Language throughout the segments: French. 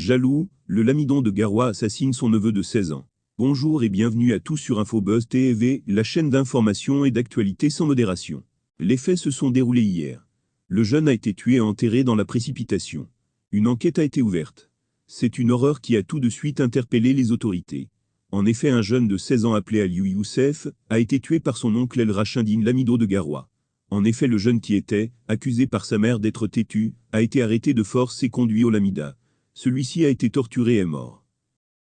Jaloux, le Lamidon de Garoua assassine son neveu de 16 ans. Bonjour et bienvenue à tous sur InfoBuzz TV, la chaîne d'information et d'actualité sans modération. Les faits se sont déroulés hier. Le jeune a été tué et enterré dans la précipitation. Une enquête a été ouverte. C'est une horreur qui a tout de suite interpellé les autorités. En effet, un jeune de 16 ans appelé Aliou Youssef a été tué par son oncle El Rachidine Lamido de Garoua. En effet, le jeune qui était, accusé par sa mère d'être têtu, a été arrêté de force et conduit au Lamida. Celui-ci a été torturé et est mort.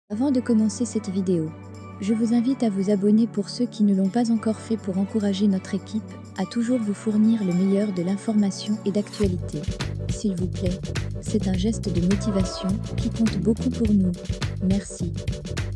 Avant de commencer cette vidéo, je vous invite à vous abonner pour ceux qui ne l'ont pas encore fait pour encourager notre équipe à toujours vous fournir le meilleur de l'information et d'actualité. S'il vous plaît, c'est un geste de motivation qui compte beaucoup pour nous. Merci.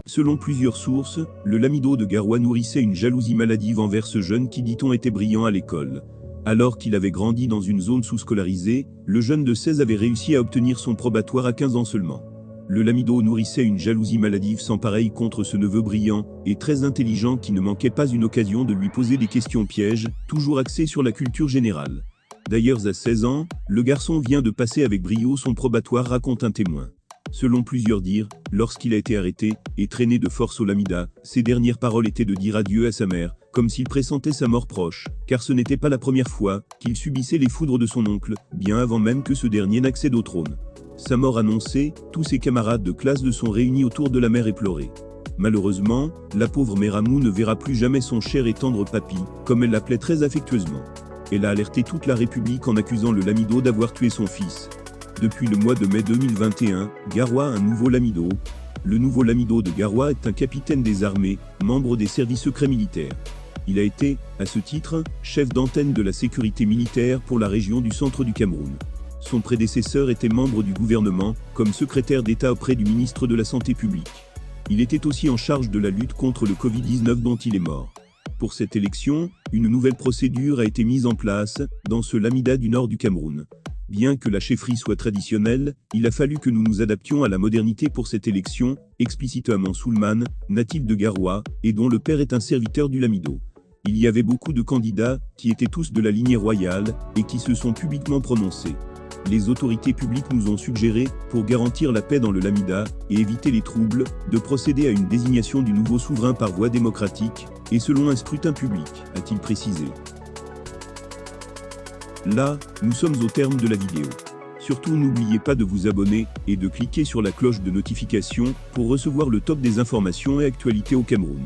Selon plusieurs sources, le Lamido de Garoua nourrissait une jalousie maladive envers ce jeune qui, dit-on, était brillant à l'école. Alors qu'il avait grandi dans une zone sous-scolarisée, le jeune de 16 avait réussi à obtenir son probatoire à 15 ans seulement. Le Lamido nourrissait une jalousie maladive sans pareille contre ce neveu brillant et très intelligent qui ne manquait pas une occasion de lui poser des questions pièges, toujours axées sur la culture générale. D'ailleurs, à 16 ans, le garçon vient de passer avec brio son probatoire, raconte un témoin. Selon plusieurs dires, lorsqu'il a été arrêté et traîné de force au Lamida, ses dernières paroles étaient de dire adieu à sa mère, comme s'il pressentait sa mort proche, car ce n'était pas la première fois qu'il subissait les foudres de son oncle, bien avant même que ce dernier n'accède au trône. Sa mort annoncée, tous ses camarades de classe se sont réunis autour de la mère et pleuré. Malheureusement, la pauvre Méramou ne verra plus jamais son cher et tendre papy, comme elle l'appelait très affectueusement. Elle a alerté toute la République en accusant le Lamido d'avoir tué son fils. Depuis le mois de mai 2021, Garoua a un nouveau Lamido. Le nouveau Lamido de Garoua est un capitaine des armées, membre des services secrets militaires. Il a été, à ce titre, chef d'antenne de la sécurité militaire pour la région du centre du Cameroun. Son prédécesseur était membre du gouvernement, comme secrétaire d'État auprès du ministre de la Santé publique. Il était aussi en charge de la lutte contre le Covid-19 dont il est mort. Pour cette élection, une nouvelle procédure a été mise en place, dans ce Lamida du nord du Cameroun. Bien que la chefferie soit traditionnelle, il a fallu que nous nous adaptions à la modernité pour cette élection, explicite Amand Soulman, natif de Garoua, et dont le père est un serviteur du Lamido. Il y avait beaucoup de candidats, qui étaient tous de la lignée royale, et qui se sont publiquement prononcés. Les autorités publiques nous ont suggéré, pour garantir la paix dans le Lamida, et éviter les troubles, de procéder à une désignation du nouveau souverain par voie démocratique, et selon un scrutin public, a-t-il précisé. Là, nous sommes au terme de la vidéo. Surtout n'oubliez pas de vous abonner et de cliquer sur la cloche de notification pour recevoir le top des informations et actualités au Cameroun.